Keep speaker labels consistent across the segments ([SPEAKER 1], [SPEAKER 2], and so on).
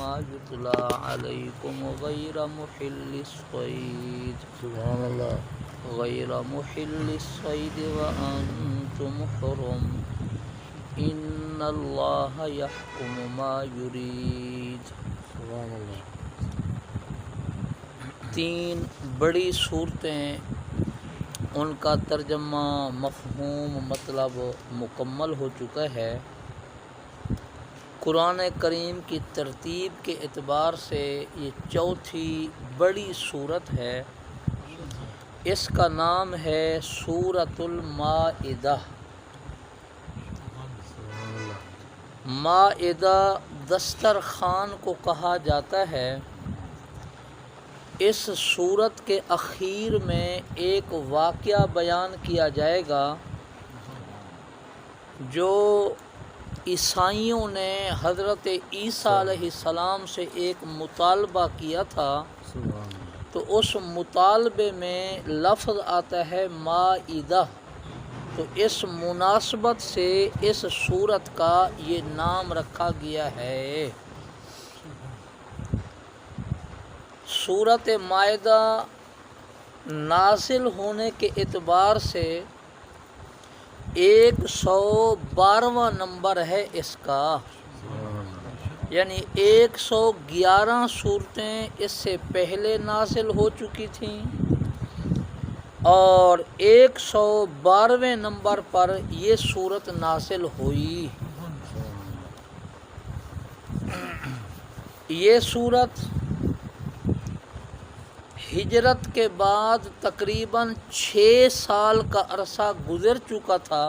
[SPEAKER 1] ما یتلی علیکم غیر محل الصید
[SPEAKER 2] سبحان اللہ.
[SPEAKER 1] غیر محل الصید وانتم حرم ان اللہ یحکم ما یرید.
[SPEAKER 2] سبحان اللہ.
[SPEAKER 1] تین بڑی صورتیں، ان کا ترجمہ، مفہوم، مطلب مکمل ہو چکا ہے. قرآن کریم کی ترتیب کے اعتبار سے یہ چوتھی بڑی صورت ہے. اس کا نام ہے سورۃ المائدہ. مائدہ دسترخوان کو کہا جاتا ہے. اس سورت کے اخیر میں ایک واقعہ بیان کیا جائے گا جو عیسائیوں نے حضرت عیسیٰ علیہ السلام سے ایک مطالبہ کیا تھا. تو اس مطالبے میں لفظ آتا ہے مائدہ. تو اس مناسبت سے اس سورت کا یہ نام رکھا گیا ہے. سورت مائدہ نازل ہونے کے اعتبار سے 112واں نمبر ہے اس کا. یعنی 111 صورتیں اس سے پہلے نازل ہو چکی تھیں اور 112ویں نمبر پر یہ صورت نازل ہوئی. یہ صورت ہجرت کے بعد تقریباً 6 سال کا عرصہ گزر چکا تھا.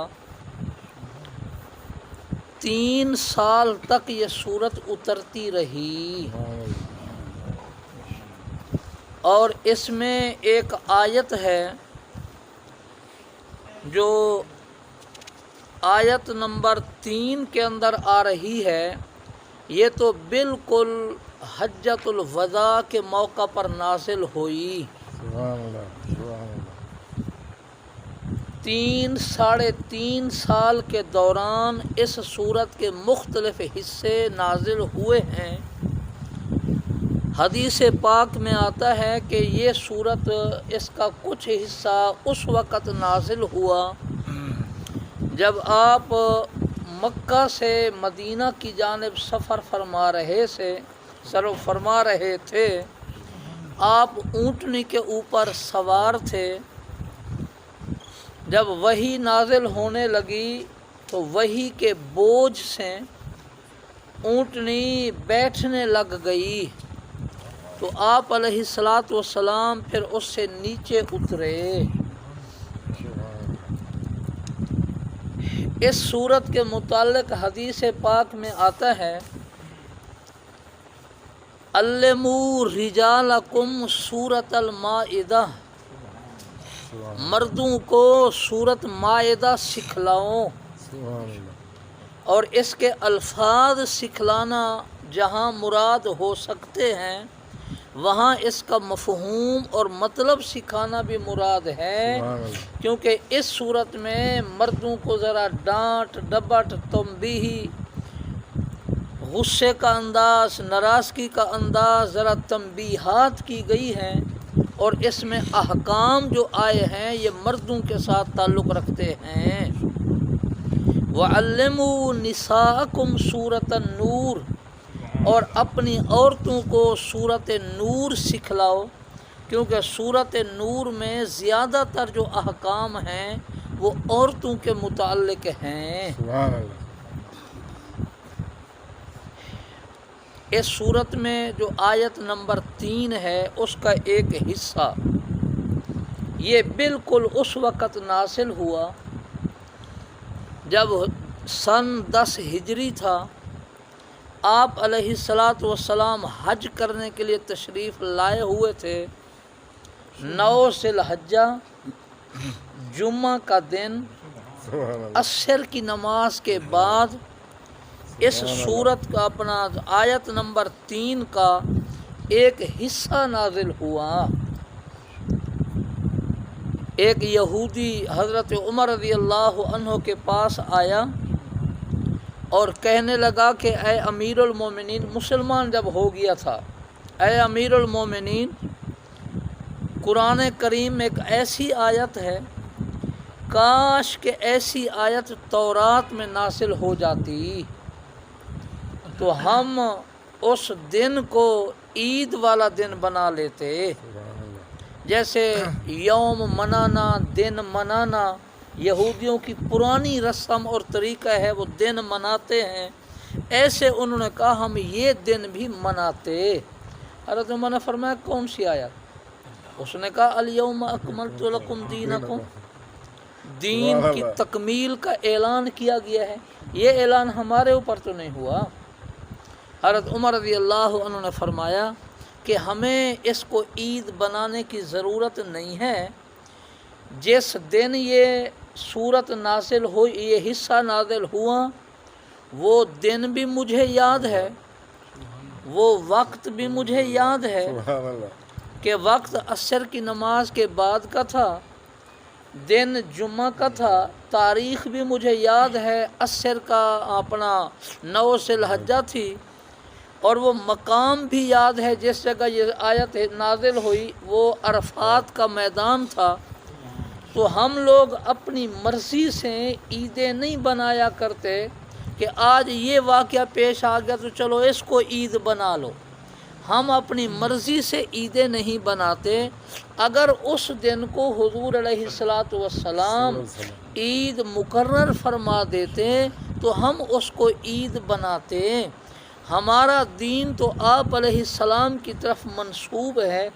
[SPEAKER 1] 3 سال تک یہ صورت اترتی رہی اور اس میں ایک آیت ہے جو آیت نمبر 3 کے اندر آ رہی ہے. یہ تو بالکل حجۃ الوداع کے موقع پر نازل ہوئی. 3 سال کے دوران اس صورت کے مختلف حصے نازل ہوئے ہیں. حدیث پاک میں آتا ہے کہ یہ صورت اس کا کچھ حصہ اس وقت نازل ہوا جب آپ مکہ سے مدینہ کی جانب سفر فرما رہے تھے. آپ اونٹنی کے اوپر سوار تھے. جب وحی نازل ہونے لگی تو وحی کے بوجھ سے اونٹنی بیٹھنے لگ گئی. تو آپ علیہ السلام پھر اس سے نیچے اترے. اس صورت کے متعلق حدیث پاک میں آتا ہے علموا رجالکم سورۃ المائدہ. مردوں کو سورت مائدہ سکھلاؤ. اور اس کے الفاظ سکھلانا جہاں مراد ہو سکتے ہیں وہاں اس کا مفہوم اور مطلب سکھانا بھی مراد ہے. کیونکہ اس صورت میں مردوں کو ذرا ڈانٹ ڈپٹ تنبیہی، غصے کا انداز، ناراضگی کا انداز، ذرا تنبیہات کی گئی ہیں. اور اس میں احکام جو آئے ہیں یہ مردوں کے ساتھ تعلق رکھتے ہیں. وَعَلِّمُوا نِسَاءَكُمْ سُورَةَ النُّورِ. اور اپنی عورتوں کو سورت نور سکھلاؤ کیونکہ سورت نور میں زیادہ تر جو احکام ہیں وہ عورتوں کے متعلق ہیں. اس صورت میں جو آیت نمبر 3 ہے اس کا ایک حصہ یہ بالکل اس وقت نازل ہوا جب سن 10 ہجری تھا. آپ علیہ السلام حج کرنے کے لیے تشریف لائے ہوئے تھے. 9 ذی الحجہ جمعہ کا دن عصر کی نماز کے بعد اس صورت کا اپنا آیت نمبر 3 کا ایک حصہ نازل ہوا. ایک یہودی حضرت عمر رضی اللہ عنہ کے پاس آیا اور کہنے لگا کہ اے امیر المومنین، مسلمان جب ہو گیا تھا، اے امیر المومنین، قرآن کریم میں ایک ایسی آیت ہے، کاش کہ ایسی آیت تورات میں نازل ہو جاتی تو ہم اس دن کو عید والا دن بنا لیتے۔
[SPEAKER 2] سبحان اللہ،
[SPEAKER 1] جیسے یوم منانا، دن منانا یہودیوں کی پرانی رسم اور طریقہ ہے، وہ دن مناتے ہیں، ایسے انہوں نے کہا ہم یہ دن بھی مناتے۔ حضرت عمر نے فرمایا کون سی آیت؟ اس نے کہا الیوم اکملت لکم دینکم، دین کی تکمیل کا اعلان کیا گیا ہے، یہ اعلان ہمارے اوپر تو نہیں ہوا۔ حضرت عمر رضی اللہ عنہ نے فرمایا کہ ہمیں اس کو عید بنانے کی ضرورت نہیں ہے، جس دن یہ صورت نازل ہوئی، یہ حصہ نازل ہوا، وہ دن بھی مجھے یاد ہے، وہ وقت بھی مجھے یاد ہے
[SPEAKER 2] سبحان اللہ،
[SPEAKER 1] کہ وقت عصر کی نماز کے بعد کا تھا، دن جمعہ کا تھا، تاریخ بھی مجھے یاد ہے، عصر کا اپنا 9 ذی الحجہ تھی، اور وہ مقام بھی یاد ہے جس جگہ یہ آیت نازل ہوئی، وہ عرفات کا میدان تھا۔ تو ہم لوگ اپنی مرضی سے عیدیں نہیں بنایا کرتے کہ آج یہ واقعہ پیش آ گیا تو چلو اس کو عید بنا لو، ہم اپنی مرضی سے عیدیں نہیں بناتے۔ اگر اس دن کو حضور علیہ الصلاۃ والسلام عید مقرر فرما دیتے تو ہم اس کو عید بناتے۔ ہمارا دین تو آپ علیہ السلام کی طرف منسوب ہے،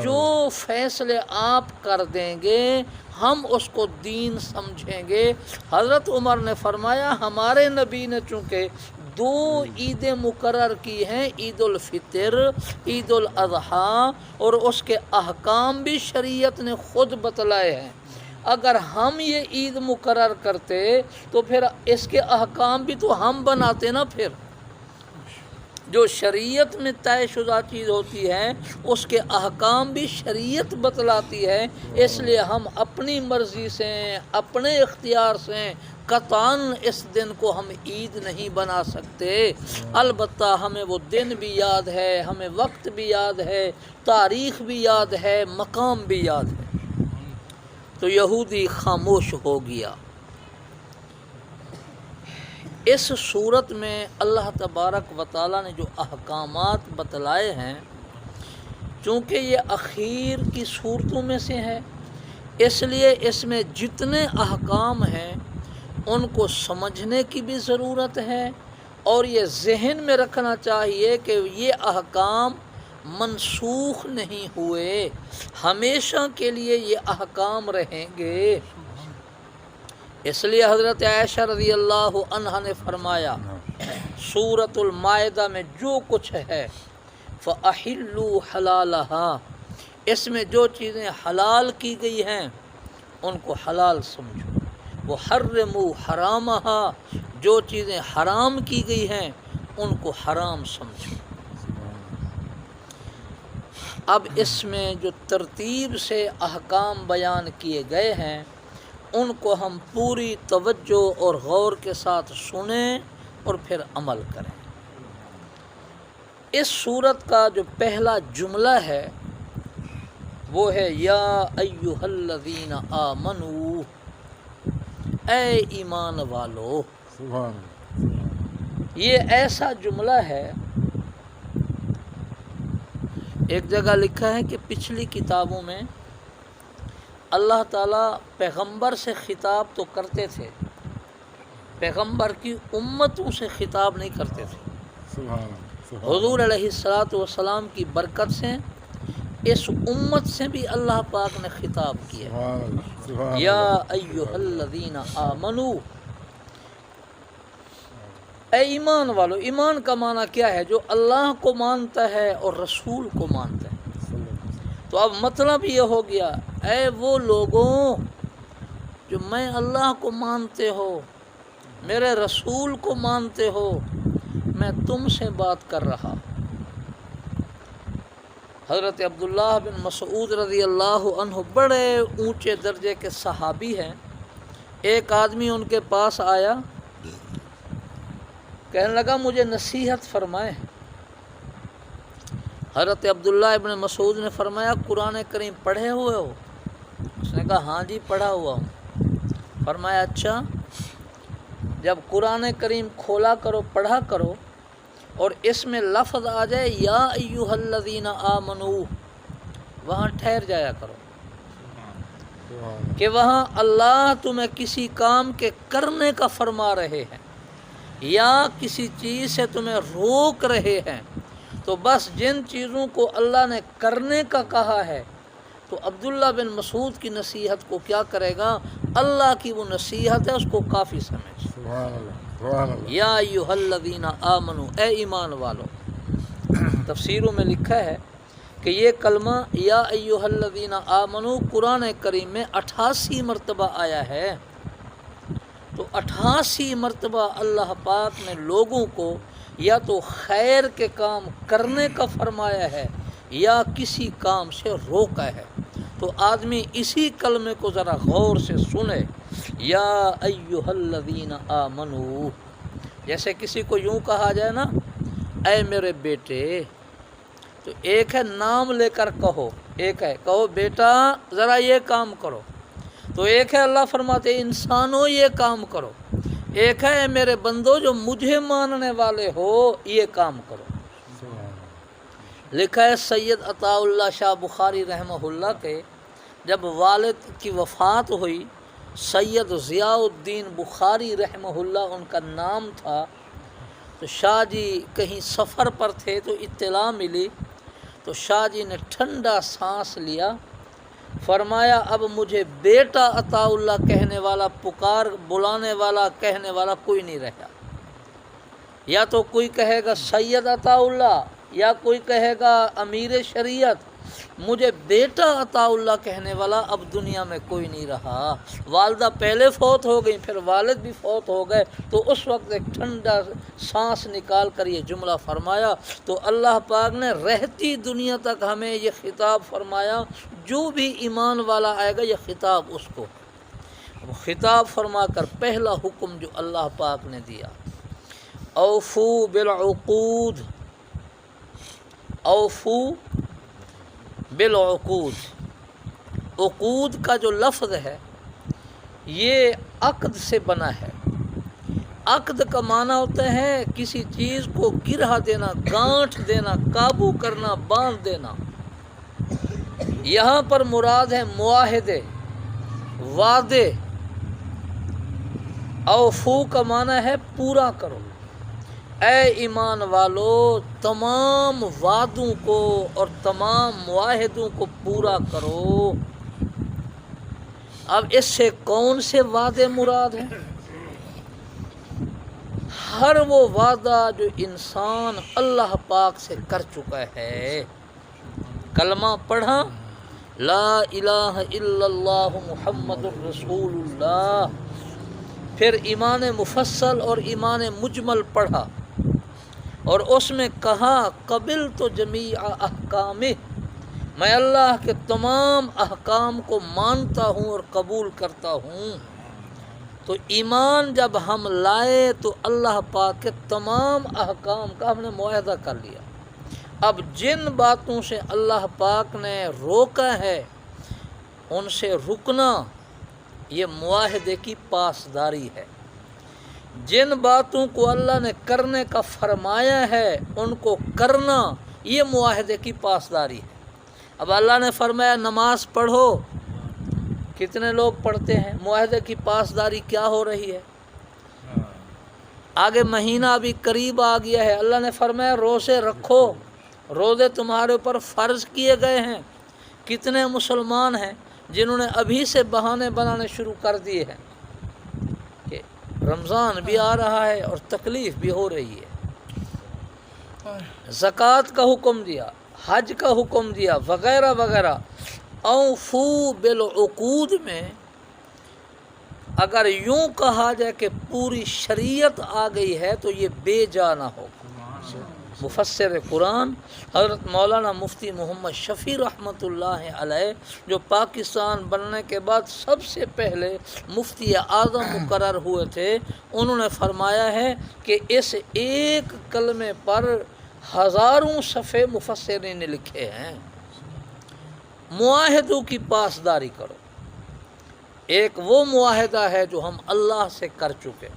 [SPEAKER 1] جو فیصلے آپ کر دیں گے ہم اس کو دین سمجھیں گے۔ حضرت عمر نے فرمایا ہمارے نبی نے چونکہ 2 عیدیں مقرر کی ہیں، عید الفطر، عید الاضحیٰ، اور اس کے احکام بھی شریعت نے خود بتلائے ہیں۔ اگر ہم یہ عید مقرر کرتے تو پھر اس کے احکام بھی تو ہم بناتے نا، پھر جو شریعت میں طے شدہ چیز ہوتی ہے اس کے احکام بھی شریعت بتلاتی ہے، اس لیے ہم اپنی مرضی سے، اپنے اختیار سے قطعاً اس دن کو ہم عید نہیں بنا سکتے۔ البتہ ہمیں وہ دن بھی یاد ہے، ہمیں وقت بھی یاد ہے، تاریخ بھی یاد ہے، مقام بھی یاد ہے۔ تو یہودی خاموش ہو گیا۔ اس صورت میں اللہ تبارک و تعالیٰ نے جو احکامات بتلائے ہیں، چونکہ یہ اخیر کی صورتوں میں سے ہے، اس لیے اس میں جتنے احکام ہیں ان کو سمجھنے کی بھی ضرورت ہے، اور یہ ذہن میں رکھنا چاہیے کہ یہ احکام منسوخ نہیں ہوئے، ہمیشہ کے لیے یہ احکام رہیں گے۔ اس لیے حضرت عائشہ رضی اللہ عنہا نے فرمایا سورۃ المائدہ میں جو کچھ ہے فَأَحِلُّوا حَلَالَهَا، اس میں جو چیزیں حلال کی گئی ہیں ان کو حلال سمجھو، وَحَرِّمُوا حَرَامَهَا، جو چیزیں حرام کی گئی ہیں ان کو حرام سمجھو۔ اب اس میں جو ترتیب سے احکام بیان کیے گئے ہیں ان کو ہم پوری توجہ اور غور کے ساتھ سنیں اور پھر عمل کریں۔ اس سورت کا جو پہلا جملہ ہے وہ ہے یا ایھا الذین آمنو، اے ایمان والو۔
[SPEAKER 2] سبحان اللہ،
[SPEAKER 1] یہ ایسا جملہ ہے، ایک جگہ لکھا ہے کہ پچھلی کتابوں میں اللہ تعالیٰ پیغمبر سے خطاب تو کرتے تھے، پیغمبر کی امتوں سے خطاب نہیں کرتے تھے۔
[SPEAKER 2] سبحان اللہ،
[SPEAKER 1] حضور علیہ الصلاۃ والسلام کی برکت سے اس امت سے بھی اللہ پاک نے خطاب کیا،
[SPEAKER 2] سبحان اللہ، سبحان
[SPEAKER 1] یا
[SPEAKER 2] اللہ،
[SPEAKER 1] ایھا الذین آمنو، اے ایمان والو۔ ایمان کا معنی کیا ہے؟ جو اللہ کو مانتا ہے اور رسول کو مانتا ہے۔ تو اب مطلب یہ ہو گیا اے وہ لوگوں جو میں اللہ کو مانتے ہو، میرے رسول کو مانتے ہو، میں تم سے بات کر رہا۔ حضرت عبداللہ بن مسعود رضی اللہ عنہ بڑے اونچے درجے کے صحابی ہیں، ایک آدمی ان کے پاس آیا کہنے لگا مجھے نصیحت فرمائیں۔ حضرت عبداللہ ابن مسعود نے فرمایا قرآن کریم پڑھے ہوئے ہو؟ اس نے کہا ہاں جی پڑھا ہوا ہوں۔ فرمایا اچھا، جب قرآن کریم کھولا کرو پڑھا کرو اور اس میں لفظ آ جائے یا ایھا الذین آمنو، وہاں ٹھہر جایا کرو کہ وہاں اللہ تمہیں کسی کام کے کرنے کا فرما رہے ہیں یا کسی چیز سے تمہیں روک رہے ہیں، تو بس جن چیزوں کو اللہ نے کرنے کا کہا ہے تو عبداللہ بن مسعود کی نصیحت کو کیا کرے گا؟ اللہ کی وہ نصیحت ہے اس کو کافی سمجھ۔
[SPEAKER 2] سبحان اللہ، سبحان اللہ،
[SPEAKER 1] یا ایھا الذین آمنو، اے ایمان والو۔ تفسیروں میں لکھا ہے کہ یہ کلمہ یا ایھا الذین آمنو قرآن کریم میں 88 مرتبہ آیا ہے، تو 88 مرتبہ اللہ پاک نے لوگوں کو یا تو خیر کے کام کرنے کا فرمایا ہے یا کسی کام سے روکا ہے۔ تو آدمی اسی کلمے کو ذرا غور سے سنے، یا ایھا الذین آمنو، جیسے کسی کو یوں کہا جائے نا اے میرے بیٹے، تو ایک ہے نام لے کر کہو، ایک ہے کہو بیٹا ذرا یہ کام کرو، تو ایک ہے اللہ فرماتے انسانوں یہ کام کرو، ایک ہے اے میرے بندو جو مجھے ماننے والے ہو یہ کام کرو۔ لکھا ہے سید عطا اللہ شاہ بخاری رحمہ اللہ کے جب والد کی وفات ہوئی، سید ضیاء الدین بخاری رحمہ اللہ ان کا نام تھا، تو شاہ جی کہیں سفر پر تھے تو اطلاع ملی، تو شاہ جی نے ٹھنڈا سانس لیا، فرمایا اب مجھے بیٹا عطا اللہ کہنے والا، پکار بلانے والا کہنے والا کوئی نہیں رہا، یا تو کوئی کہے گا سید عطا اللہ یا کوئی کہے گا امیر شریعت، مجھے بیٹا عطا اللہ کہنے والا اب دنیا میں کوئی نہیں رہا۔ والدہ پہلے فوت ہو گئی، پھر والد بھی فوت ہو گئے، تو اس وقت ایک ٹھنڈا سانس نکال کر یہ جملہ فرمایا، تو اللہ پاک نے رہتی دنیا تک ہمیں یہ خطاب فرمایا، جو بھی ایمان والا آئے گا یہ خطاب اس کو، خطاب فرما کر پہلا حکم جو اللہ پاک نے دیا، اوفو بالعقود، اوفو بالعقود۔ عقود کا جو لفظ ہے یہ عقد سے بنا ہے۔ عقد کا معنی ہوتا ہے کسی چیز کو گرہ دینا، گانٹھ دینا، قابو کرنا، باندھ دینا۔ یہاں پر مراد ہے معاہدے، وعدے۔ اوفو کا معنی ہے پورا کرو۔ اے ایمان والو تمام وعدوں کو اور تمام معاہدوں کو پورا کرو۔ اب اس سے کون سے وعدے مراد ہیں؟ ہر وہ وعدہ جو انسان اللہ پاک سے کر چکا ہے، کلمہ پڑھا لا الہ الا اللہ محمد الرسول اللہ، پھر ایمان مفصل اور ایمان مجمل پڑھا، اور اس میں کہا قبلت جمیع احکامہ، میں اللہ کے تمام احکام کو مانتا ہوں اور قبول کرتا ہوں۔ تو ایمان جب ہم لائے تو اللہ پاک کے تمام احکام کا ہم نے معاہدہ کر لیا۔ اب جن باتوں سے اللہ پاک نے روکا ہے ان سے رکنا یہ معاہدے کی پاسداری ہے، جن باتوں کو اللہ نے کرنے کا فرمایا ہے ان کو کرنا یہ معاہدے کی پاسداری ہے۔ اب اللہ نے فرمایا نماز پڑھو، کتنے لوگ پڑھتے ہیں؟ معاہدے کی پاسداری کیا ہو رہی ہے؟ آگے مہینہ ابھی قریب آ گیا ہے، اللہ نے فرمایا روزے رکھو، روزے تمہارے اوپر فرض کیے گئے ہیں۔ کتنے مسلمان ہیں جنہوں نے ابھی سے بہانے بنانے شروع کر دیے ہیں کہ رمضان بھی آ رہا ہے اور تکلیف بھی ہو رہی ہے، زکوٰۃ کا حکم دیا، حج کا حکم دیا، وغیرہ وغیرہ۔ اوفو بالعقود میں اگر یوں کہا جائے کہ پوری شریعت آ گئی ہے تو یہ بے جا نہ ہوگا۔ مفسر قرآن حضرت مولانا مفتی محمد شفیع رحمۃ اللہ علیہ، جو پاکستان بننے کے بعد سب سے پہلے مفتی اعظم مقرر ہوئے تھے، انہوں نے فرمایا ہے کہ اس ایک کلمے پر ہزاروں صفحے مفسرین نے لکھے ہیں۔ معاہدوں کی پاسداری کرو۔ ایک وہ معاہدہ ہے جو ہم اللہ سے کر چکے،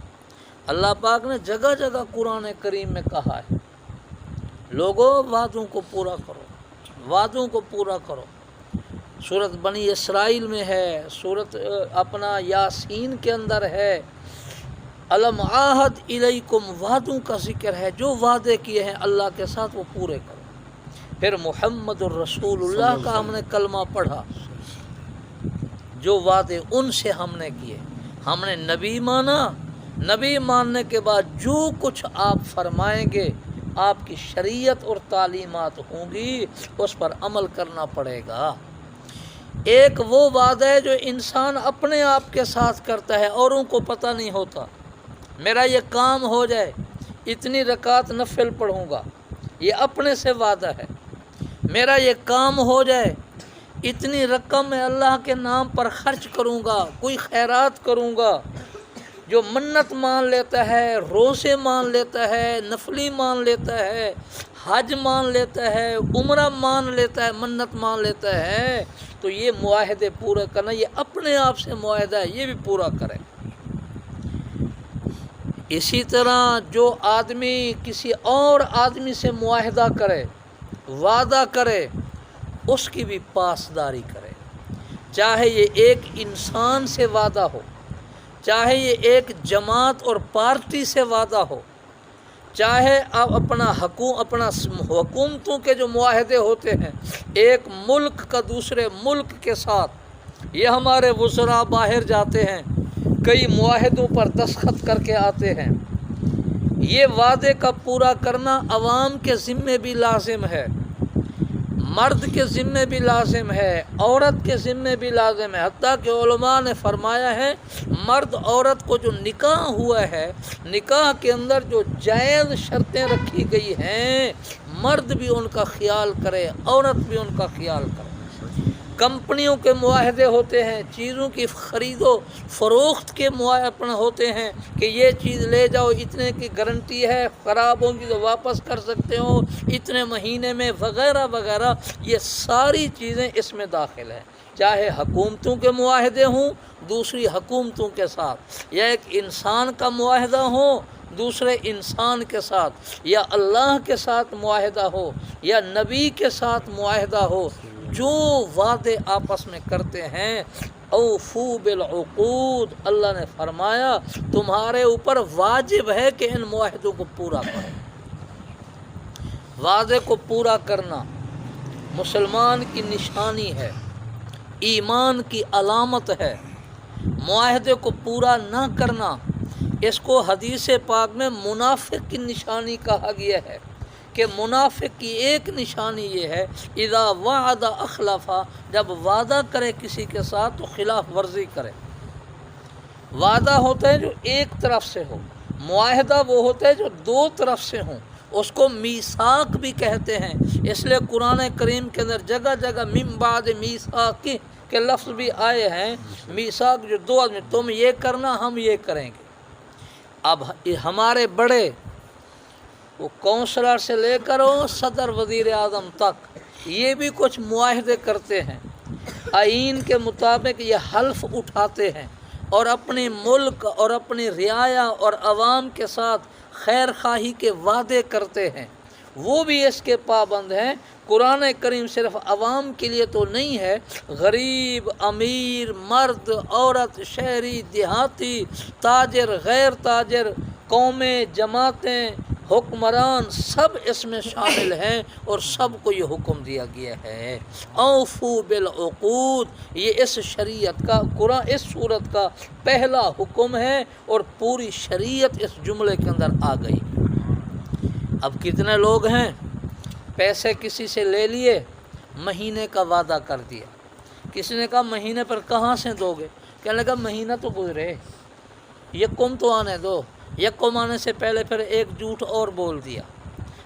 [SPEAKER 1] اللہ پاک نے جگہ جگہ قرآن کریم میں کہا ہے لوگوں وعدوں کو پورا کرو، وعدوں کو پورا کرو۔ سورت بنی اسرائیل میں ہے، سورت اپنا یاسین کے اندر ہے، الم عہد الیکم، وعدوں کا ذکر ہے، جو وعدے کیے ہیں اللہ کے ساتھ وہ پورے کرو۔ پھر محمد الرسول اللہ کا ہم نے کلمہ پڑھا، جو وعدے ان سے ہم نے کیے، ہم نے نبی مانا، نبی ماننے کے بعد جو کچھ آپ فرمائیں گے، آپ کی شریعت اور تعلیمات ہوں گی، اس پر عمل کرنا پڑے گا۔ ایک وہ وعدہ ہے جو انسان اپنے آپ کے ساتھ کرتا ہے، اوروں کو پتہ نہیں ہوتا۔ میرا یہ کام ہو جائے، اتنی رکعت نفل پڑھوں گا، یہ اپنے سے وعدہ ہے۔ میرا یہ کام ہو جائے، اتنی رقم میں اللہ کے نام پر خرچ کروں گا، کوئی خیرات کروں گا۔ جو منت مان لیتا ہے، روزے مان لیتا ہے، نفلی مان لیتا ہے، حج مان لیتا ہے، عمرہ مان لیتا ہے، منت مان لیتا ہے، تو یہ معاہدے پورا کرنا، یہ اپنے آپ سے معاہدہ ہے، یہ بھی پورا کرے۔ اسی طرح جو آدمی کسی اور آدمی سے معاہدہ کرے، وعدہ کرے، اس کی بھی پاسداری کرے، چاہے یہ ایک انسان سے وعدہ ہو، چاہے یہ ایک جماعت اور پارٹی سے وعدہ ہو، چاہے آپ اپنا حکومتوں کے جو معاہدے ہوتے ہیں ایک ملک کا دوسرے ملک کے ساتھ، یہ ہمارے وزراء باہر جاتے ہیں، کئی معاہدوں پر دستخط کر کے آتے ہیں، یہ وعدے کا پورا کرنا عوام کے ذمے بھی لازم ہے، مرد کے ذمے بھی لازم ہے، عورت کے ذمے بھی لازم ہے۔ حتیٰ کہ علماء نے فرمایا ہے مرد عورت کو جو نکاح ہوا ہے، نکاح کے اندر جو جائز شرطیں رکھی گئی ہیں، مرد بھی ان کا خیال کرے، عورت بھی ان کا خیال کرے۔ کمپنیوں کے معاہدے ہوتے ہیں، چیزوں کی خرید و فروخت کے معاہدے ہوتے ہیں کہ یہ چیز لے جاؤ، اتنے کی گارنٹی ہے، خراب ہوگی تو واپس کر سکتے ہو اتنے مہینے میں، وغیرہ وغیرہ، یہ ساری چیزیں اس میں داخل ہیں۔ چاہے حکومتوں کے معاہدے ہوں دوسری حکومتوں کے ساتھ، یا ایک انسان کا معاہدہ ہو دوسرے انسان کے ساتھ، یا اللہ کے ساتھ معاہدہ ہو یا نبی کے ساتھ معاہدہ ہو، جو وعدے آپس میں کرتے ہیں، اوفو بالعقود، اللہ نے فرمایا تمہارے اوپر واجب ہے کہ ان معاہدوں کو پورا کرو۔ وعدے کو پورا کرنا مسلمان کی نشانی ہے، ایمان کی علامت ہے۔ معاہدے کو پورا نہ کرنا، اس کو حدیث پاک میں منافق کی نشانی کہا گیا ہے کہ منافق کی ایک نشانی یہ ہے اذا وعد اخلف، جب وعدہ کرے کسی کے ساتھ تو خلاف ورزی کرے۔ وعدہ ہوتا ہے جو ایک طرف سے ہو، معاہدہ وہ ہوتا ہے جو دو طرف سے ہوں، اس کو میثاق بھی کہتے ہیں۔ اس لیے قرآن کریم کے اندر جگہ جگہ من بعد میثاق کے لفظ بھی آئے ہیں، میثاق جو دو آدمی، تم یہ کرنا ہم یہ کریں گے۔ اب ہمارے بڑے، وہ کونسلر سے لے کر صدر وزیر اعظم تک، یہ بھی کچھ معاہدے کرتے ہیں، آئین کے مطابق یہ حلف اٹھاتے ہیں اور اپنے ملک اور اپنی رعایا اور عوام کے ساتھ خیر خواہی کے وعدے کرتے ہیں، وہ بھی اس کے پابند ہیں۔ قرآن کریم صرف عوام کے لیے تو نہیں ہے، غریب، امیر، مرد، عورت، شہری، دیہاتی، تاجر، غیر تاجر، قومیں، جماعتیں، حکمران، سب اس میں شامل ہیں اور سب کو یہ حکم دیا گیا ہے اوفو بالعقود۔ یہ اس شریعت کا، قرآن اس صورت کا پہلا حکم ہے اور پوری شریعت اس جملے کے اندر آ گئی۔ اب کتنے لوگ ہیں پیسے کسی سے لے لیے، مہینے کا وعدہ کر دیا، کسی نے کہا مہینے پر کہاں سے دو گے، کہنے لگا مہینہ تو گزرے، یکم تو آنے دو، یکم آنے سے پہلے پھر ایک جھوٹ اور بول دیا،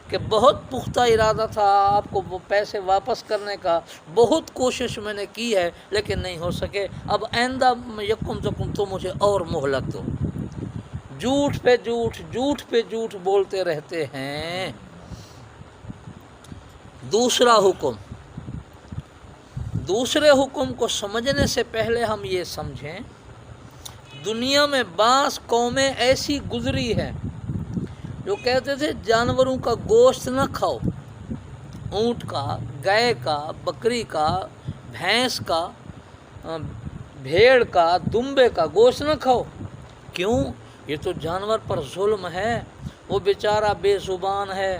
[SPEAKER 1] کہ بہت پختہ ارادہ تھا آپ کو وہ پیسے واپس کرنے کا، بہت کوشش میں نے کی ہے لیکن نہیں ہو سکے، اب آئندہ یکم تکم تو مجھے اور مہلت دو۔ جھوٹ پہ جھوٹ، جھوٹ پہ جھوٹ بولتے رہتے ہیں۔ دوسرا حکم، دوسرے حکم کو سمجھنے سے پہلے ہم یہ سمجھیں، دنیا میں بعض قومیں ایسی گزری ہیں جو کہتے تھے جانوروں کا گوشت نہ کھاؤ، اونٹ کا، گائے کا، بکری کا، بھینس کا، بھیڑ کا، دمبے کا گوشت نہ کھاؤ۔ کیوں؟ یہ تو جانور پر ظلم ہے، وہ بیچارہ بے زبان ہے،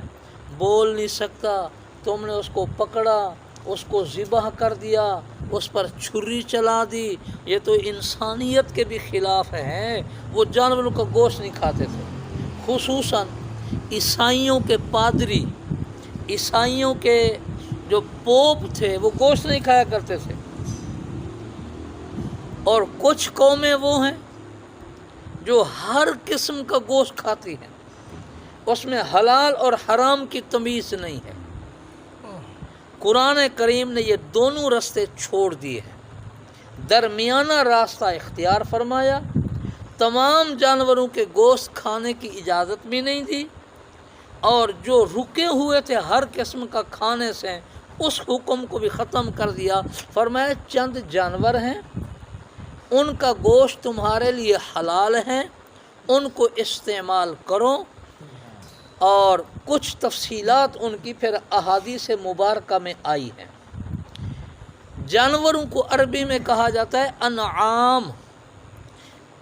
[SPEAKER 1] بول نہیں سکتا، تم نے اس کو پکڑا، اس کو ذبح کر دیا، اس پر چھری چلا دی، یہ تو انسانیت کے بھی خلاف ہے۔ وہ جانوروں کا گوشت نہیں کھاتے تھے۔ خصوصاً عیسائیوں کے پادری، عیسائیوں کے جو پوپ تھے وہ گوشت نہیں کھایا کرتے تھے۔ اور کچھ قومیں وہ ہیں جو ہر قسم کا گوشت کھاتی ہیں، اس میں حلال اور حرام کی تمیز نہیں ہے۔ قرآن کریم نے یہ دونوں راستے چھوڑ دیے ہیں، درمیانہ راستہ اختیار فرمایا، تمام جانوروں کے گوشت کھانے کی اجازت بھی نہیں دی، اور جو رکے ہوئے تھے ہر قسم کا کھانے سے اس حکم کو بھی ختم کر دیا۔ فرمایا چند جانور ہیں، ان کا گوشت تمہارے لیے حلال ہے، ان کو استعمال کرو، اور کچھ تفصیلات ان کی پھر احادیث مبارکہ میں آئی ہیں۔ جانوروں کو عربی میں کہا جاتا ہے انعام۔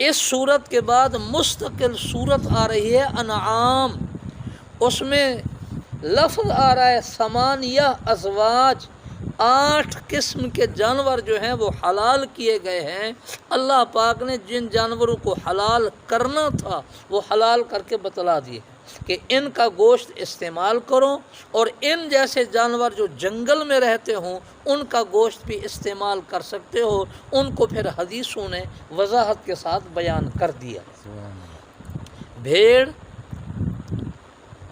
[SPEAKER 1] اس صورت کے بعد مستقل صورت آ رہی ہے انعام، اس میں لفظ آ رہا ہے ثمانیہ ازواج، 8 قسم کے جانور جو ہیں وہ حلال کیے گئے ہیں۔ اللہ پاک نے جن جانوروں کو حلال کرنا تھا وہ حلال کر کے بتلا دیے کہ ان کا گوشت استعمال کرو، اور ان جیسے جانور جو جنگل میں رہتے ہوں ان کا گوشت بھی استعمال کر سکتے ہو۔ ان کو پھر حدیثوں نے وضاحت کے ساتھ بیان کر دیا۔ بھیڑ،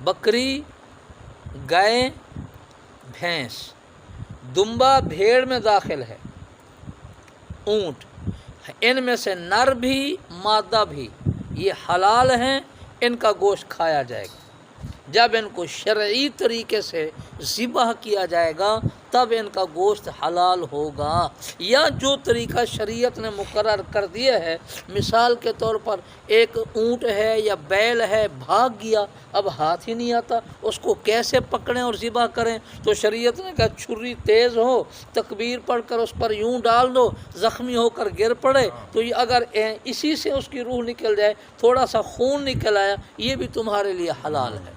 [SPEAKER 1] بکری، گائے، بھینس، دمبا بھیڑ میں داخل ہے، اونٹ، ان میں سے نر بھی مادہ بھی یہ حلال ہیں، ان کا گوشت کھایا جائے گا۔ جب ان کو شرعی طریقے سے ذبح کیا جائے گا تب ان کا گوشت حلال ہوگا، یا جو طریقہ شریعت نے مقرر کر دیا ہے۔ مثال کے طور پر ایک اونٹ ہے یا بیل ہے، بھاگ گیا، اب ہاتھ ہی نہیں آتا، اس کو کیسے پکڑیں اور ذبح کریں؟ تو شریعت نے کہا چھری تیز ہو، تکبیر پڑھ کر اس پر یوں ڈال دو، زخمی ہو کر گر پڑے تو یہ اگر اسی سے اس کی روح نکل جائے، تھوڑا سا خون نکل آیا، یہ بھی تمہارے لیے حلال ہے،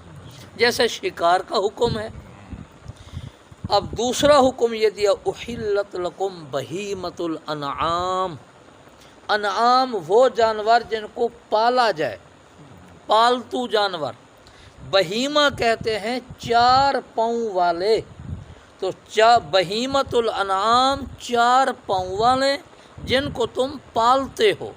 [SPEAKER 1] جیسے شکار کا حکم ہے۔ اب دوسرا حکم یہ دیا احلت لکم بہیمۃ الانعام۔ انعام وہ جانور جن کو پالا جائے، پالتو جانور۔ بہیمہ کہتے ہیں 4 پاؤں والے، تو بہیمۃ الانعام 4 پاؤں والے جن کو تم پالتے ہو۔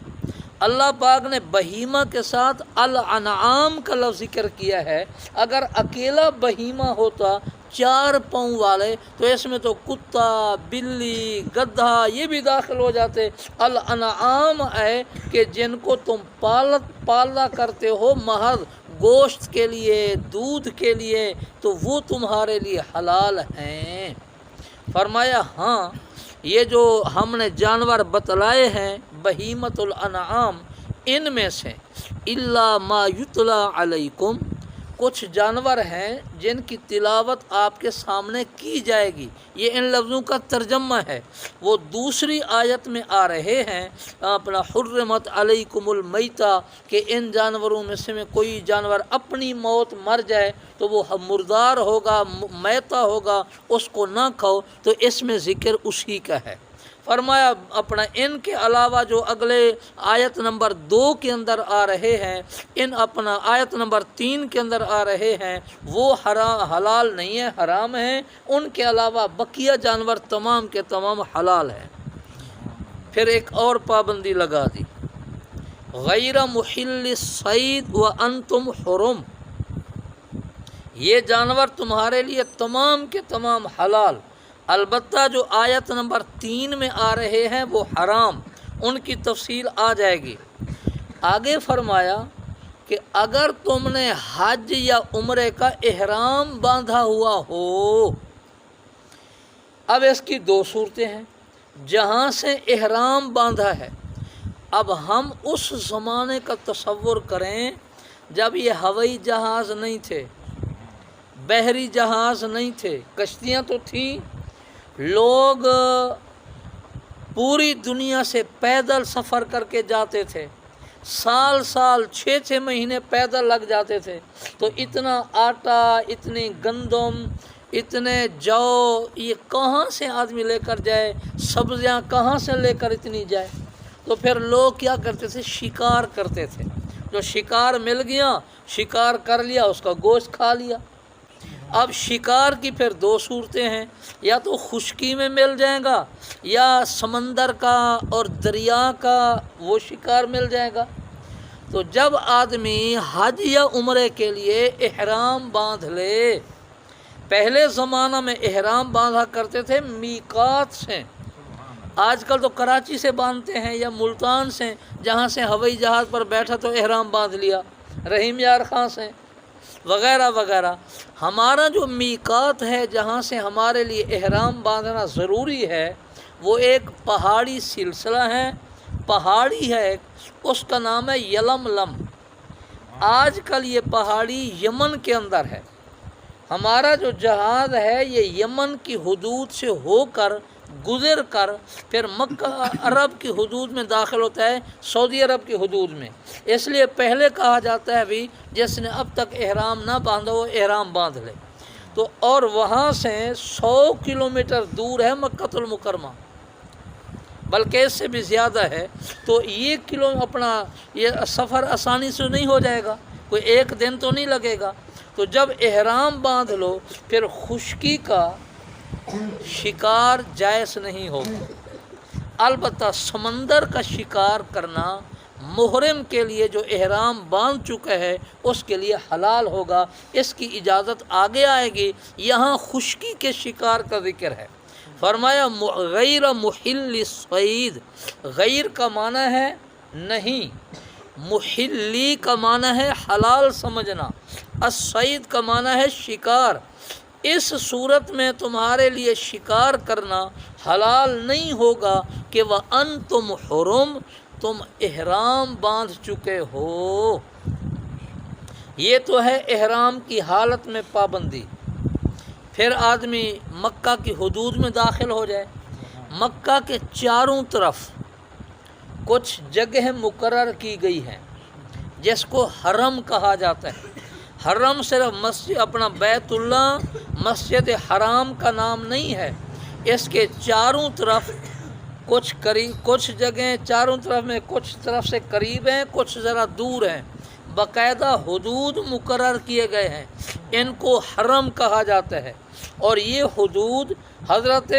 [SPEAKER 1] اللہ پاک نے بہیمہ کے ساتھ الانعام کا لفظ ذکر کیا ہے۔ اگر اکیلا بہیمہ ہوتا 4 پاؤں والے تو اس میں تو کتا، بلی، گدھا یہ بھی داخل ہو جاتے۔ الانعام ہے کہ جن کو تم پالا کرتے ہو محض گوشت کے لیے، دودھ کے لیے، تو وہ تمہارے لیے حلال ہیں۔ فرمایا ہاں یہ جو ہم نے جانور بتلائے ہیں بہیمۃ الانعام، ان میں سے الا ما یتلا علیکم، کچھ جانور ہیں جن کی تلاوت آپ کے سامنے کی جائے گی، یہ ان لفظوں کا ترجمہ ہے، وہ دوسری آیت میں آ رہے ہیں۔ اپنا حرمت علیکم المیتہ، کہ ان جانوروں میں سے کوئی جانور اپنی موت مر جائے تو وہ مردار ہوگا، میتہ ہوگا، اس کو نہ کھاؤ، تو اس میں ذکر اسی کا ہے۔ فرمایا اپنا ان کے علاوہ جو اگلے آیت نمبر 2 کے اندر آ رہے ہیں، ان اپنا آیت نمبر 3 کے اندر آ رہے ہیں، وہ حلال نہیں ہے، حرام ہیں۔ ان کے علاوہ بقیہ جانور تمام کے تمام حلال ہیں۔ پھر ایک اور پابندی لگا دی، غیر محل الصید وانتم حرم، یہ جانور تمہارے لیے تمام کے تمام حلال، البتہ جو آیت نمبر 3 میں آ رہے ہیں وہ حرام، ان کی تفصیل آ جائے گی۔ آگے فرمایا کہ اگر تم نے حج یا عمرے کا احرام باندھا ہوا ہو، اب اس کی دو صورتیں ہیں۔ جہاں سے احرام باندھا ہے، اب ہم اس زمانے کا تصور کریں جب یہ ہوائی جہاز نہیں تھے، بحری جہاز نہیں تھے، کشتیاں تو تھیں، لوگ پوری دنیا سے پیدل سفر کر کے جاتے تھے، سال 6 مہینے پیدل لگ جاتے تھے، تو اتنا آٹا، اتنی گندم، اتنے جو، یہ کہاں سے آدمی لے کر جائے، سبزیاں کہاں سے لے کر اتنی جائے؟ تو پھر لوگ کیا کرتے تھے؟ شکار کرتے تھے، جو شکار مل گیا، شکار کر لیا، اس کا گوشت کھا لیا۔ اب شکار کی پھر دو صورتیں ہیں، یا تو خشکی میں مل جائے گا، یا سمندر کا اور دریا کا وہ شکار مل جائے گا۔ تو جب آدمی حج یا عمرے کے لیے احرام باندھ لے، پہلے زمانہ میں احرام باندھا کرتے تھے میقات سے، آج کل تو کراچی سے باندھتے ہیں یا ملتان سے، جہاں سے ہوائی جہاز پر بیٹھا تو احرام باندھ لیا، رحیم یار خان سے وغیرہ وغیرہ۔ ہمارا جو میقات ہے، جہاں سے ہمارے لیے احرام باندھنا ضروری ہے، وہ ایک پہاڑی سلسلہ ہے، پہاڑی ہے، اس کا نام ہے یلملم۔ آج کل یہ پہاڑی یمن کے اندر ہے۔ ہمارا جو جہاز ہے یہ یمن کی حدود سے ہو کر گزر کر پھر مکہ عرب کی حدود میں داخل ہوتا ہے، سعودی عرب کی حدود میں۔ اس لیے پہلے کہا جاتا ہے بھی جس نے اب تک احرام نہ باندھا وہ احرام باندھ لے۔ تو اور وہاں سے 100 کلومیٹر دور ہے مکہ المکرمہ، بلکہ اس سے بھی زیادہ ہے۔ تو یہ اپنا یہ سفر آسانی سے نہیں ہو جائے گا، کوئی ایک دن تو نہیں لگے گا۔ تو جب احرام باندھ لو، پھر خشکی کا شکار جائز نہیں ہوگا، البتہ سمندر کا شکار کرنا محرم کے لیے جو احرام باندھ چکا ہے اس کے لیے حلال ہوگا، اس کی اجازت آگے آئے گی۔ یہاں خشکی کے شکار کا ذکر ہے، فرمایا غیر محل الصید، غیر کا معنی ہے نہیں، محلی کا معنی ہے حلال سمجھنا، الصید کا معنی ہے شکار۔ اس صورت میں تمہارے لیے شکار کرنا حلال نہیں ہوگا کہ وَأَنْتُمْ حُرُمْ، تم احرام باندھ چکے ہو۔ یہ تو ہے احرام کی حالت میں پابندی۔ پھر آدمی مکہ کی حدود میں داخل ہو جائے، مکہ کے چاروں طرف کچھ جگہ مقرر کی گئی ہیں جس کو حرم کہا جاتا ہے۔ حرم صرف مسجد اپنا بیت اللہ مسجد حرام کا نام نہیں ہے، اس کے چاروں طرف کچھ جگہیں چاروں طرف میں، کچھ طرف سے قریب ہیں، کچھ ذرا دور ہیں، باقاعدہ حدود مقرر کیے گئے ہیں، ان کو حرم کہا جاتا ہے۔ اور یہ حدود حضرت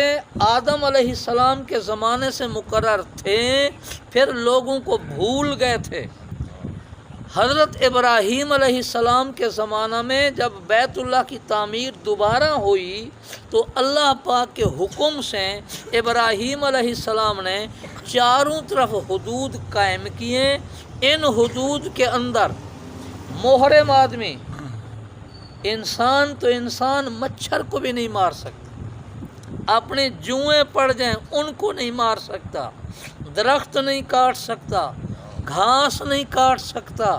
[SPEAKER 1] آدم علیہ السلام کے زمانے سے مقرر تھے، پھر لوگوں کو بھول گئے تھے۔ حضرت ابراہیم علیہ السلام کے زمانہ میں جب بیت اللہ کی تعمیر دوبارہ ہوئی تو اللہ پاک کے حکم سے ابراہیم علیہ السلام نے چاروں طرف حدود قائم کیے۔ ان حدود کے اندر محرم آدمی، انسان تو انسان مچھر کو بھی نہیں مار سکتا، اپنے جوئیں پڑ جائیں ان کو نہیں مار سکتا، درخت نہیں کاٹ سکتا، گھاس نہیں کاٹ سکتا۔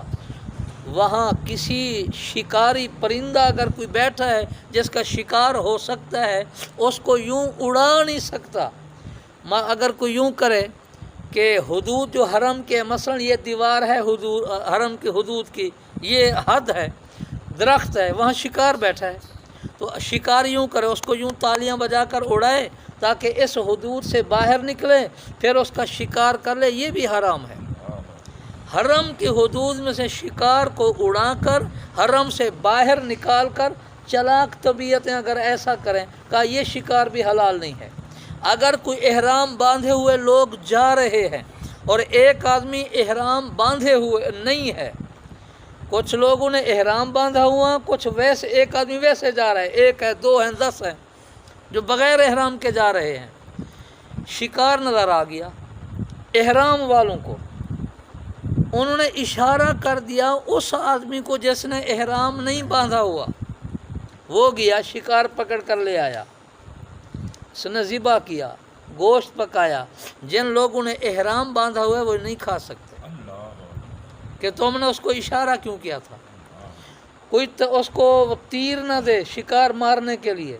[SPEAKER 1] وہاں کسی شکاری پرندہ اگر کوئی بیٹھا ہے جس کا شکار ہو سکتا ہے، اس کو یوں اڑا نہیں سکتا۔ اگر کوئی یوں کرے کہ حدود جو حرم کے، مثلا یہ دیوار ہے حدود حرم کی حدود کی، یہ حد ہے، درخت ہے، وہاں شکار بیٹھا ہے، تو شکار یوں کرے، اس کو یوں تالیاں بجا کر اڑائے تاکہ اس حدود سے باہر نکلے، پھر اس کا شکار کر لے، یہ بھی حرام ہے۔ حرم کی حدود میں سے شکار کو اڑا کر حرم سے باہر نکال کر چلاک طبیعتیں اگر ایسا کریں، کہا یہ شکار بھی حلال نہیں ہے۔ اگر کوئی احرام باندھے ہوئے لوگ جا رہے ہیں اور ایک آدمی احرام باندھے ہوئے نہیں ہے، کچھ لوگوں نے احرام باندھا ہوا، کچھ ویسے، ایک آدمی ویسے جا رہا ہے، ایک ہے، دو ہیں، 10 ہیں جو بغیر احرام کے جا رہے ہیں۔ شکار نظر آ گیا احرام والوں کو، انہوں نے اشارہ کر دیا اس آدمی کو جس نے احرام نہیں باندھا ہوا، وہ گیا شکار پکڑ کر لے آیا، اس نے ذبح کیا، گوشت پکایا۔ جن لوگوں نے احرام باندھا ہوا ہے وہ نہیں کھا سکتے کہ تم نے اس کو اشارہ کیوں کیا تھا۔ کوئی اس کو تیر نہ دے شکار مارنے کے لیے،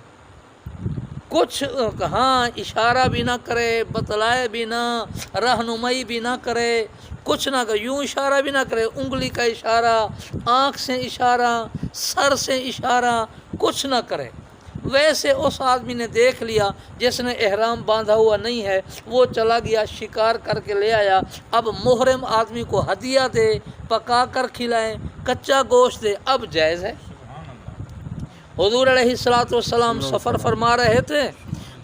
[SPEAKER 1] کچھ ہاں اشارہ بھی نہ کرے، بتلائے بھی نہ، رہنمائی بھی نہ کرے، کچھ نہ کرے، یوں اشارہ بھی نہ کرے، انگلی کا اشارہ، آنکھ سے اشارہ، سر سے اشارہ، کچھ نہ کرے۔ ویسے اس آدمی نے دیکھ لیا جس نے احرام باندھا ہوا نہیں ہے، وہ چلا گیا شکار کر کے لے آیا۔ اب محرم آدمی کو ہدیہ دے، پکا کر کھلائیں، کچا گوشت دے، اب جائز ہے۔ حضور علیہ السلام سفر فرما رہے تھے،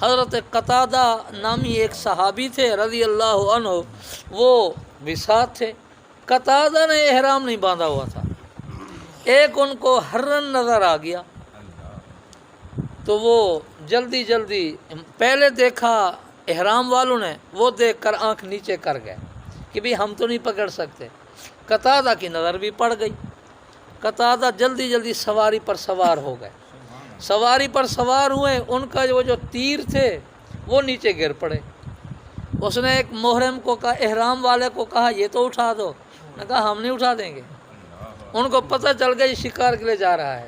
[SPEAKER 1] حضرت قتادہ نامی ایک صحابی تھے رضی اللہ عنہ، وہ بھی ساتھ تھے۔ قتادہ نے احرام نہیں باندھا ہوا تھا، ایک ان کو ہرن نظر آ گیا تو وہ جلدی جلدی پہلے دیکھا احرام والوں نے، وہ دیکھ کر آنکھ نیچے کر گئے کہ بھی ہم تو نہیں پکڑ سکتے۔ قتادہ کی نظر بھی پڑ گئی، قتادہ جلدی جلدی سواری پر سوار ہو گئے۔ سواری پر سوار ہوئے، ان کا جو تیر تھے وہ نیچے گر پڑے۔ اس نے ایک محرم کو کہا، احرام والے کو کہا یہ تو اٹھا دو، نے کہا ہم نہیں اٹھا دیں گے۔ ان کو پتہ چل گیا یہ شکار کے لیے جا رہا ہے،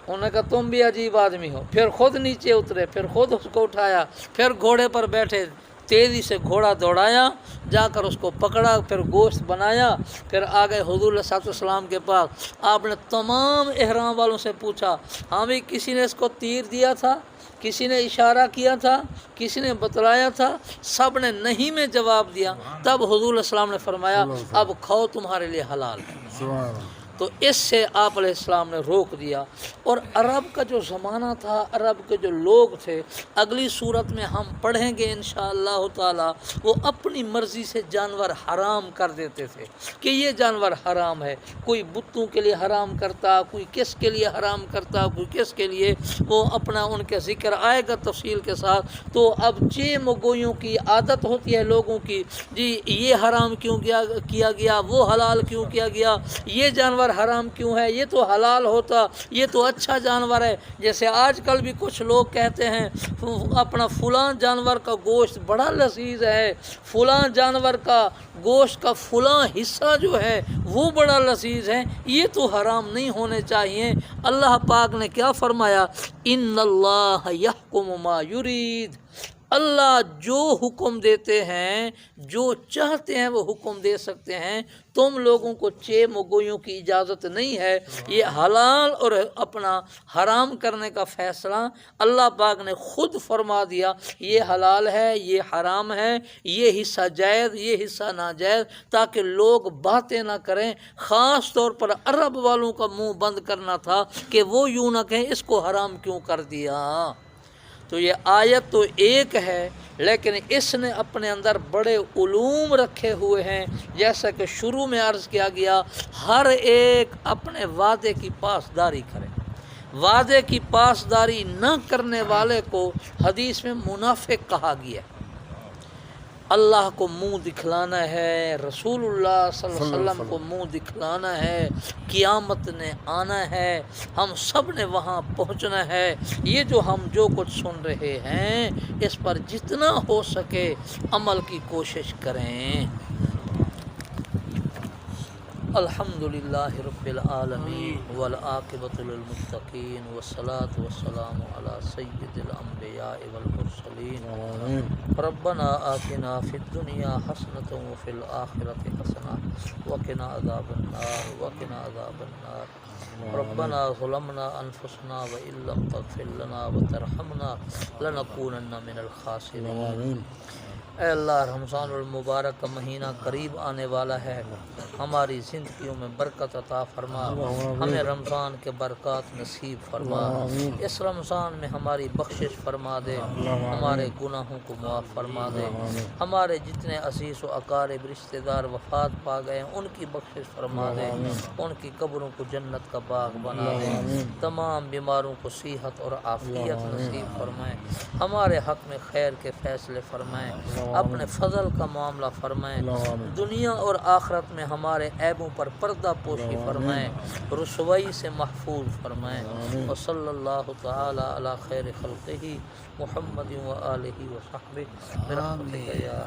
[SPEAKER 1] انہوں نے کہا تم بھی عجیب آدمی ہو۔ پھر خود نیچے اترے، پھر خود اس کو اٹھایا، پھر گھوڑے پر بیٹھے، تیزی سے گھوڑا دوڑایا، جا کر اس کو پکڑا، پھر گوشت بنایا، پھر آگئے حضور علیہ السلام کے پاس۔ آپ نے تمام احرام والوں سے پوچھا، ہاں بھی کسی نے اس کو تیر دیا تھا، کسی نے اشارہ کیا تھا، کسی نے بتلایا تھا؟ سب نے نہیں میں جواب دیا۔ تب حضور علیہ السلام نے فرمایا اب کھاؤ، تمہارے لیے حلال ہے۔ تو اس سے آپ علیہ السلام نے روک دیا۔ اور عرب کا جو زمانہ تھا، عرب کے جو لوگ تھے، اگلی صورت میں ہم پڑھیں گے انشاءاللہ تعالی، وہ اپنی مرضی سے جانور حرام کر دیتے تھے کہ یہ جانور حرام ہے۔ کوئی بتوں کے لیے حرام کرتا، کوئی کس کے لیے حرام کرتا، کوئی کس کے لیے، وہ اپنا ان کے ذکر آئے گا تفصیل کے ساتھ۔ تو اب مگویوں کی عادت ہوتی ہے لوگوں کی، جی یہ حرام کیوں کیا گیا، وہ حلال کیوں کیا گیا، یہ جانور حرام کیوں ہے، یہ تو حلال ہوتا، یہ تو اچھا جانور ہے۔ جیسے آج کل بھی کچھ لوگ کہتے ہیں اپنا فلاں جانور کا گوشت بڑا لذیذ ہے، فلاں جانور کا گوشت کا فلاں حصہ جو ہے وہ بڑا لذیذ ہے، یہ تو حرام نہیں ہونے چاہیے۔ اللہ پاک نے کیا فرمایا، ان اللہ یحکم ما یرید، اللہ جو حکم دیتے ہیں، جو چاہتے ہیں وہ حکم دے سکتے ہیں۔ تم لوگوں کو مگویوں کی اجازت نہیں ہے۔ یہ حلال اور اپنا حرام کرنے کا فیصلہ اللہ پاک نے خود فرما دیا، یہ حلال ہے، یہ حرام ہے، یہ حصہ جائز، یہ حصہ ناجائز، تاکہ لوگ باتیں نہ کریں۔ خاص طور پر عرب والوں کا منہ بند کرنا تھا کہ وہ یوں نہ کہیں اس کو حرام کیوں کر دیا۔ تو یہ آیت تو ایک ہے، لیکن اس نے اپنے اندر بڑے علوم رکھے ہوئے ہیں۔ جیسا کہ شروع میں عرض کیا گیا، ہر ایک اپنے وعدے کی پاسداری کرے۔ وعدے کی پاسداری نہ کرنے والے کو حدیث میں منافق کہا گیا۔ اللہ کو منہ دکھلانا ہے، رسول اللہ صلی اللہ علیہ وسلم کو منہ دکھلانا ہے، قیامت نے آنا ہے، ہم سب نے وہاں پہنچنا ہے۔ یہ جو کچھ سن رہے ہیں اس پر جتنا ہو سکے عمل کی کوشش کریں۔ الحمدللہ رب العالمین والعاقبۃ للمتقین والصلاة والسلام علی سید الانبیاء والمرسلین۔ ربنا آتنا فی الدنیا حسنۃ وفی الآخرۃ حسنۃ وقنا عذاب النار وقنا عذاب النار۔ ربنا ظلمنا انفسنا وان لم تغفر لنا وترحمنا لنکونن من الخاسرین۔ اے اللہ رمضان المبارک کا مہینہ قریب آنے والا ہے، ہماری زندگیوں میں برکت عطا فرما، ہمیں رمضان کے برکات نصیب فرما، اس رمضان میں ہماری بخشش فرما دے، ہمارے گناہوں کو معاف فرما دے، ہمارے جتنے عزیز و اقارب رشتہ دار وفات پا گئے ہیں ان کی بخشش فرما دے، ان کی قبروں کو جنت کا باغ بنا دے، تمام بیماروں کو صحت اور عافیت نصیب فرمائے، ہمارے حق میں خیر کے فیصلے فرمائیں، اپنے فضل کا معاملہ فرمائیں، دنیا اور آخرت میں ہمارے عیبوں پر پردہ پوشی فرمائیں، رسوائی سے محفوظ فرمائیں، وصلی اللہ تعالی علی خیر خلقہ محمد و آلہ و صحبہ برحمتک یا